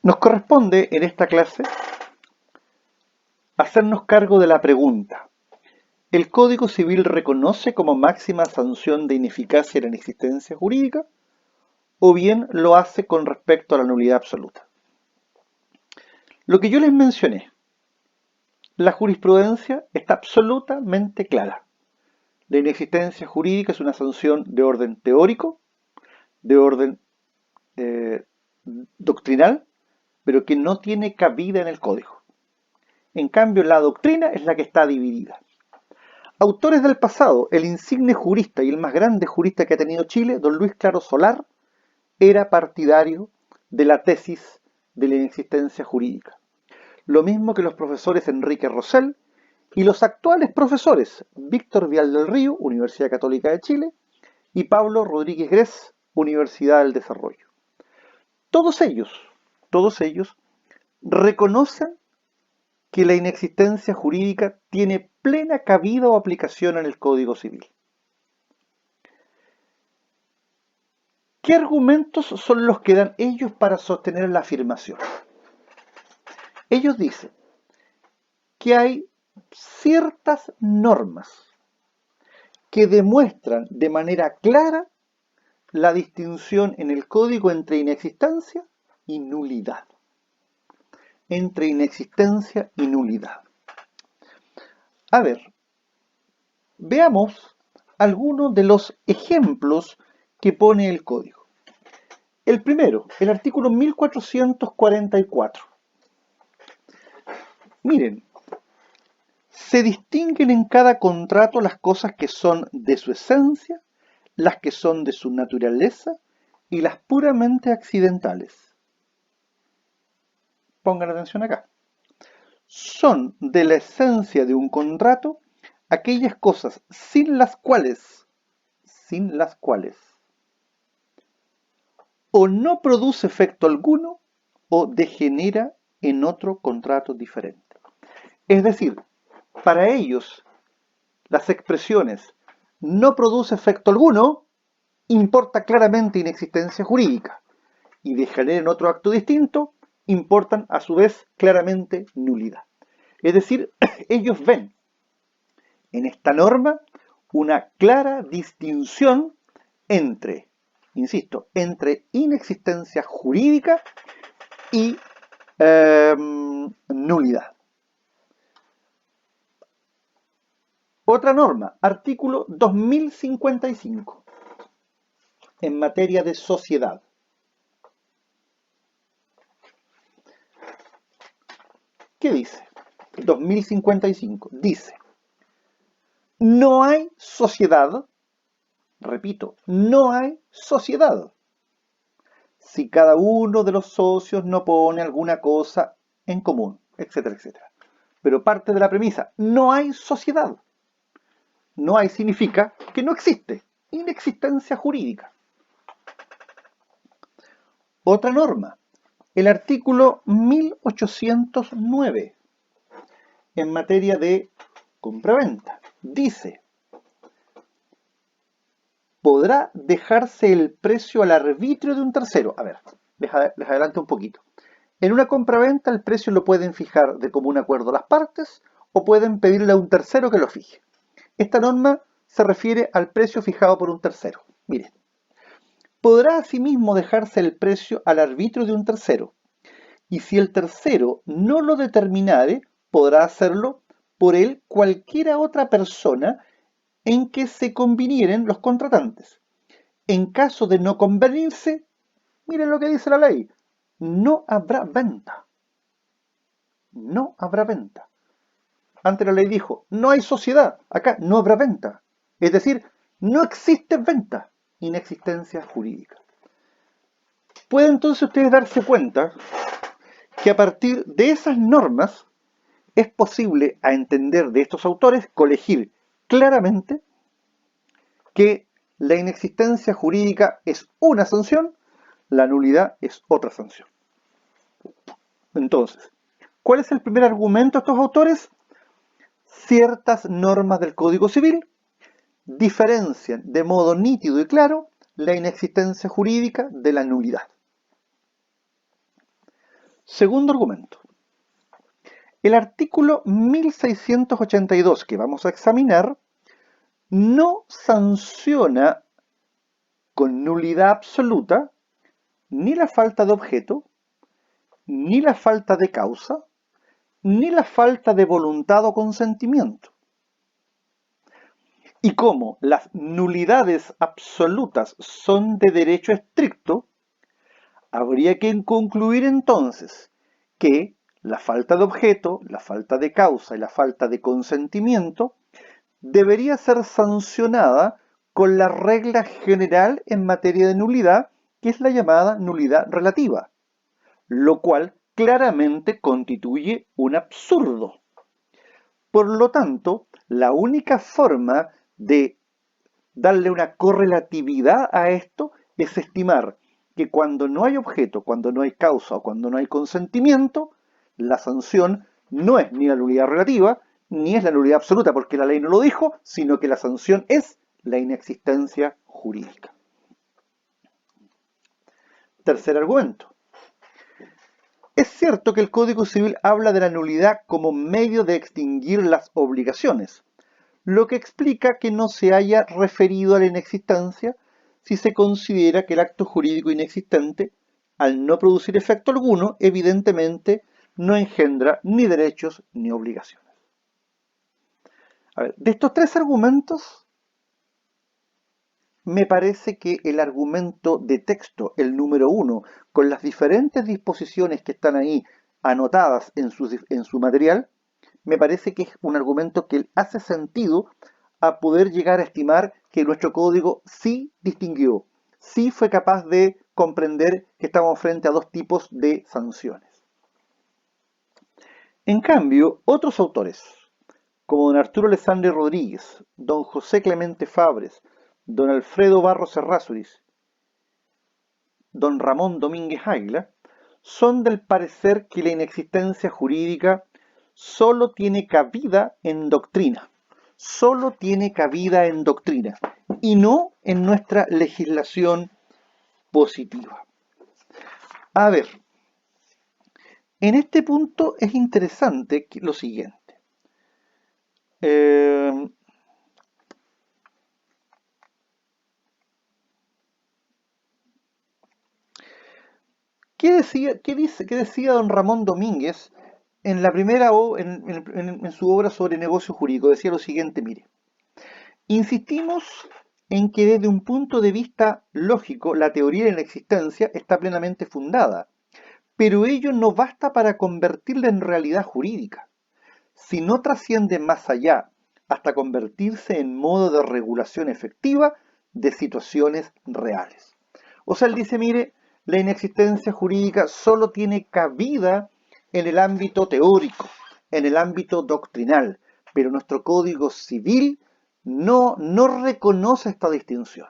Nos corresponde en esta clase hacernos cargo de la pregunta: ¿el Código Civil reconoce como máxima sanción de ineficacia la inexistencia jurídica o bien lo hace con respecto a la nulidad absoluta? Lo que yo les mencioné, la jurisprudencia está absolutamente clara. La inexistencia jurídica es una sanción de orden teórico, de orden doctrinal, pero que no tiene cabida en el Código. En cambio, la doctrina es la que está dividida. Autores del pasado, el insigne jurista y el más grande jurista que ha tenido Chile, don Luis Claro Solar, era partidario de la tesis de la inexistencia jurídica. Lo mismo que los profesores Enrique Rosell y los actuales profesores Víctor Vial del Río, Universidad Católica de Chile, y Pablo Rodríguez Grez, Universidad del Desarrollo. Todos ellos reconocen que la inexistencia jurídica tiene plena cabida o aplicación en el Código Civil. ¿Qué argumentos son los que dan ellos para sostener la afirmación? Ellos dicen que hay ciertas normas que demuestran de manera clara la distinción en el Código entre inexistencia y nulidad. Entre inexistencia y nulidad. A ver, veamos algunos de los ejemplos que pone el Código. El primero, el artículo 1444. Miren, se distinguen en cada contrato las cosas que son de su esencia, las que son de su naturaleza y las puramente accidentales. Pongan atención acá. Son de la esencia de un contrato aquellas cosas sin las cuales o no produce efecto alguno o degenera en otro contrato diferente. Es decir, para ellos, las expresiones no produce efecto alguno importa claramente inexistencia jurídica y degenera en otro acto distinto importan a su vez claramente nulidad. Es decir, ellos ven en esta norma una clara distinción entre, insisto, entre inexistencia jurídica y nulidad. Otra norma, artículo 2055, en materia de sociedad. ¿Qué dice? 2055 dice: no hay sociedad, repito, no hay sociedad si cada uno de los socios no pone alguna cosa en común, etcétera, etcétera. Pero parte de la premisa, no hay sociedad. No hay significa que no existe, inexistencia jurídica. Otra norma, el artículo 1809, en materia de compraventa, dice: podrá dejarse el precio al arbitrio de un tercero. A ver, les adelanto un poquito. En una compraventa el precio lo pueden fijar de común acuerdo las partes o pueden pedirle a un tercero que lo fije. Esta norma se refiere al precio fijado por un tercero. Miren, podrá asimismo dejarse el precio al arbitrio de un tercero, y si el tercero no lo determinare, podrá hacerlo por él cualquiera otra persona en que se convinieren los contratantes. En caso de no convenirse, miren lo que dice la ley: no habrá venta. No habrá venta. Antes la ley dijo, no hay sociedad, acá no habrá venta. Es decir, no existe venta, inexistencia jurídica. Pueden entonces ustedes darse cuenta que a partir de esas normas es posible, a entender de estos autores, colegir claramente que la inexistencia jurídica es una sanción, la nulidad es otra sanción. Entonces, ¿cuál es el primer argumento de estos autores? Ciertas normas del Código Civil diferencian de modo nítido y claro la inexistencia jurídica de la nulidad. Segundo argumento. El artículo 1682 que vamos a examinar no sanciona con nulidad absoluta ni la falta de objeto, ni la falta de causa, ni la falta de voluntad o consentimiento. Y como las nulidades absolutas son de derecho estricto, habría que concluir entonces que la falta de objeto, la falta de causa y la falta de consentimiento debería ser sancionada con la regla general en materia de nulidad, que es la llamada nulidad relativa, lo cual claramente constituye un absurdo. Por lo tanto, la única forma de darle una correlatividad a esto es estimar que cuando no hay objeto, cuando no hay causa o cuando no hay consentimiento, la sanción no es ni la nulidad relativa ni es la nulidad absoluta, porque la ley no lo dijo, sino que la sanción es la inexistencia jurídica. Tercer argumento. Es cierto que el Código Civil habla de la nulidad como medio de extinguir las obligaciones, lo que explica que no se haya referido a la inexistencia si se considera que el acto jurídico inexistente, al no producir efecto alguno, evidentemente no engendra ni derechos ni obligaciones. A ver, de estos tres argumentos, me parece que el argumento de texto, el número 1, con las diferentes disposiciones que están ahí anotadas en su material, me parece que es un argumento que hace sentido a poder llegar a estimar que nuestro código sí distinguió, sí fue capaz de comprender que estamos frente a dos tipos de sanciones. En cambio, otros autores, como don Arturo Alessandri Rodríguez, don José Clemente Fabres, don Alfredo Barros Errázuriz, don Ramón Domínguez Águila, son del parecer que la inexistencia jurídica solo tiene cabida en doctrina, solo tiene cabida en doctrina y no en nuestra legislación positiva. A ver, en este punto es interesante lo siguiente. ¿Qué decía don Ramón Domínguez en la primera en su obra sobre negocio jurídico? Decía lo siguiente, mire, insistimos en que desde un punto de vista lógico la teoría de la existencia está plenamente fundada, pero ello no basta para convertirla en realidad jurídica. Si no trasciende más allá hasta convertirse en modo de regulación efectiva de situaciones reales. O sea, él dice, mire, la inexistencia jurídica solo tiene cabida en el ámbito teórico, en el ámbito doctrinal, pero nuestro Código Civil no reconoce esta distinción.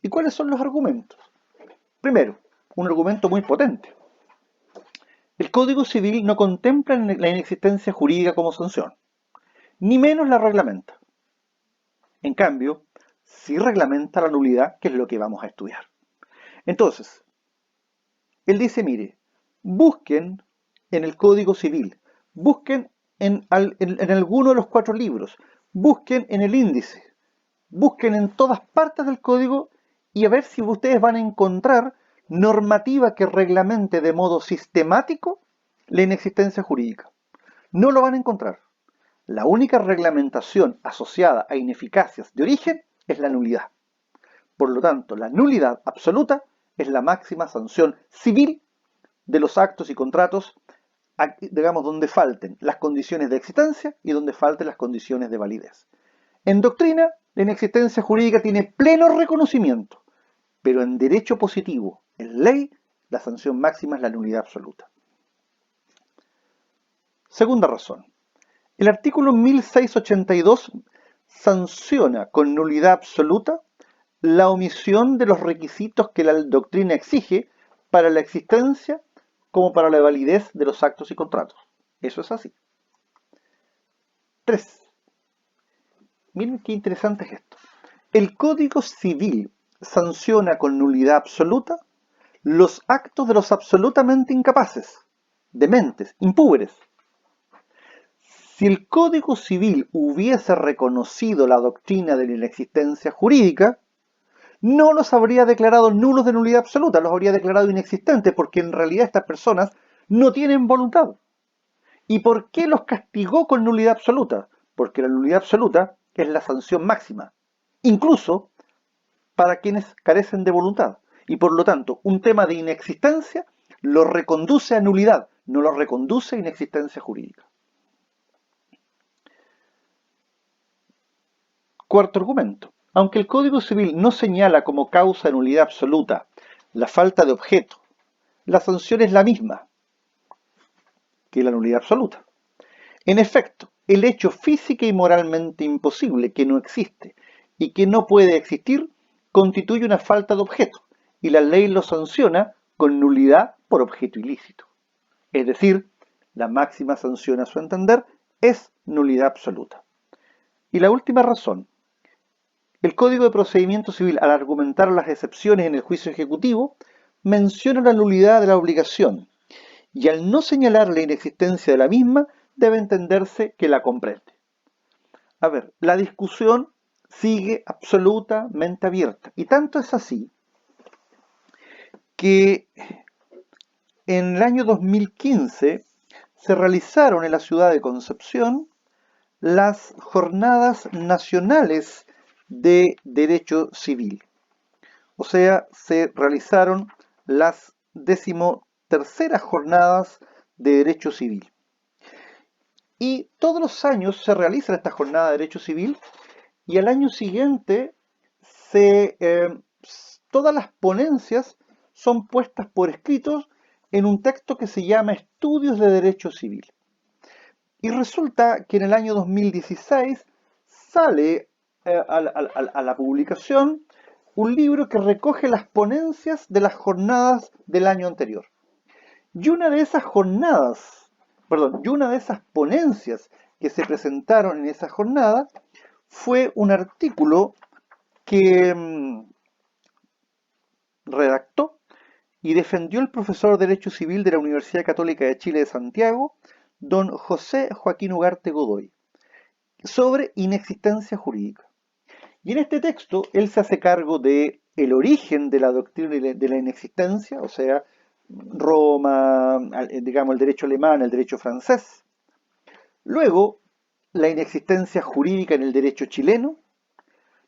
¿Y cuáles son los argumentos? Primero, un argumento muy potente. El Código Civil no contempla la inexistencia jurídica como sanción, ni menos la reglamenta. En cambio, sí reglamenta la nulidad, que es lo que vamos a estudiar. Entonces, él dice, mire, busquen en el Código Civil, busquen en alguno de los 4 libros, busquen en el índice, busquen en todas partes del código y a ver si ustedes van a encontrar normativa que reglamente de modo sistemático la inexistencia jurídica. No lo van a encontrar. La única reglamentación asociada a ineficacias de origen es la nulidad. Por lo tanto, la nulidad absoluta es la máxima sanción civil de los actos y contratos, digamos, donde falten las condiciones de existencia y donde falten las condiciones de validez. En doctrina, la inexistencia jurídica tiene pleno reconocimiento, pero en derecho positivo, en ley, la sanción máxima es la nulidad absoluta. Segunda razón. El artículo 1682 sanciona con nulidad absoluta la omisión de los requisitos que la doctrina exige para la existencia como para la validez de los actos y contratos. Eso es así. 3. Miren qué interesante es esto. El Código Civil sanciona con nulidad absoluta los actos de los absolutamente incapaces, dementes, impúberes. Si el Código Civil hubiese reconocido la doctrina de la inexistencia jurídica, no los habría declarado nulos de nulidad absoluta, los habría declarado inexistentes, porque en realidad estas personas no tienen voluntad. ¿Y por qué los castigó con nulidad absoluta? Porque la nulidad absoluta es la sanción máxima, incluso para quienes carecen de voluntad. Y por lo tanto, un tema de inexistencia lo reconduce a nulidad, no lo reconduce a inexistencia jurídica. Cuarto argumento. Aunque el Código Civil no señala como causa de nulidad absoluta la falta de objeto, la sanción es la misma que la nulidad absoluta. En efecto, el hecho física y moralmente imposible que no existe y que no puede existir constituye una falta de objeto y la ley lo sanciona con nulidad por objeto ilícito. Es decir, la máxima sanción a su entender es nulidad absoluta. Y la última razón, el Código de Procedimiento Civil, al argumentar las excepciones en el juicio ejecutivo, menciona la nulidad de la obligación y al no señalar la inexistencia de la misma, debe entenderse que la comprende. A ver, la discusión sigue absolutamente abierta y tanto es así que en el año 2015 se realizaron en la ciudad de Concepción las Jornadas Nacionales de Derecho Civil. O sea, se realizaron las 13ª Jornadas de Derecho Civil. Y todos los años se realizan estas jornadas de Derecho Civil y al año siguiente todas las ponencias son puestas por escritos en un texto que se llama Estudios de Derecho Civil. Y resulta que en el año 2016 sale a la publicación un libro que recoge las ponencias de las jornadas del año anterior. Y una de esas ponencias que se presentaron en esa jornada fue un artículo que redactó y defendió el profesor de Derecho Civil de la Universidad Católica de Chile de Santiago, don José Joaquín Ugarte Godoy, sobre inexistencia jurídica. Y en este texto él se hace cargo de el origen de la doctrina de la inexistencia, o sea, Roma, digamos el derecho alemán, el derecho francés. Luego, la inexistencia jurídica en el derecho chileno,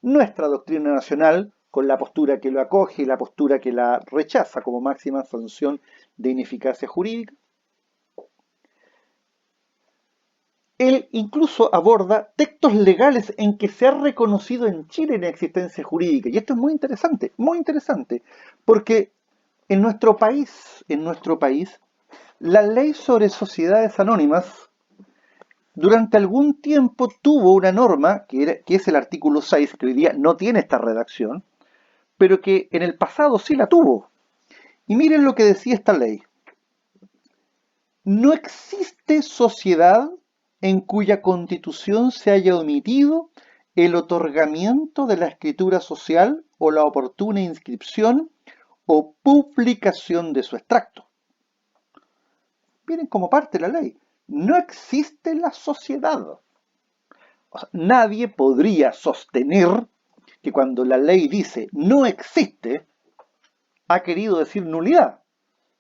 nuestra doctrina nacional con la postura que lo acoge y la postura que la rechaza como máxima sanción de ineficacia jurídica. Él incluso aborda textos legales en que se ha reconocido en Chile la existencia jurídica. Y esto es muy interesante, porque en nuestro país, la ley sobre sociedades anónimas durante algún tiempo tuvo una norma, que es el artículo 6, que hoy día no tiene esta redacción, pero que en el pasado sí la tuvo. Y miren lo que decía esta ley. No existe sociedad en cuya constitución se haya omitido el otorgamiento de la escritura social o la oportuna inscripción o publicación de su extracto. Miren como parte de la ley. No existe la sociedad. O sea, nadie podría sostener que cuando la ley dice no existe, ha querido decir nulidad.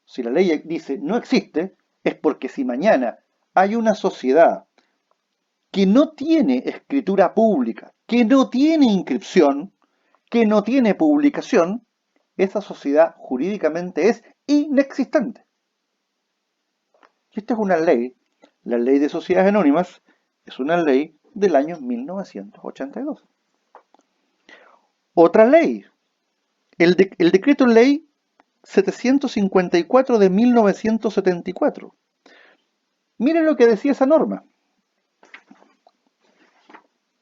Si la ley dice no existe, es porque si mañana hay una sociedad que no tiene escritura pública, que no tiene inscripción, que no tiene publicación, esa sociedad jurídicamente es inexistente. Esta es una ley, la ley de sociedades anónimas, es una ley del año 1982. Otra ley, el decreto ley 754 de 1974. Miren lo que decía esa norma.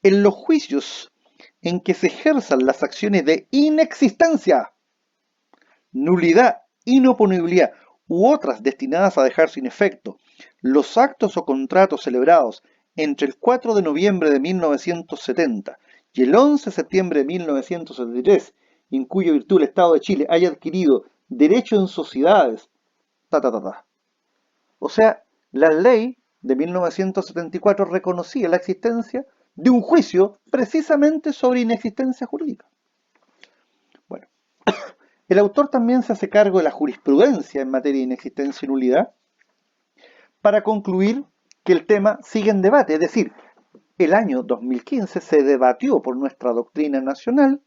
En los juicios en que se ejerzan las acciones de inexistencia, nulidad, inoponibilidad u otras destinadas a dejar sin efecto los actos o contratos celebrados entre el 4 de noviembre de 1970 y el 11 de septiembre de 1973, en cuya virtud el Estado de Chile haya adquirido derecho en sociedades, O sea, la ley de 1974 reconocía la existencia de un juicio precisamente sobre inexistencia jurídica. Bueno, el autor también se hace cargo de la jurisprudencia en materia de inexistencia y nulidad para concluir que el tema sigue en debate, es decir, el año 2015 se debatió por nuestra doctrina nacional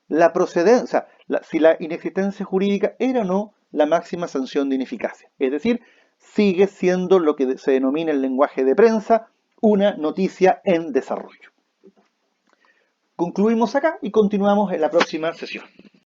la procedencia, si la inexistencia jurídica era o no la máxima sanción de ineficacia. Es decir, sigue siendo lo que se denomina en lenguaje de prensa una noticia en desarrollo. Concluimos acá y continuamos en la próxima sesión.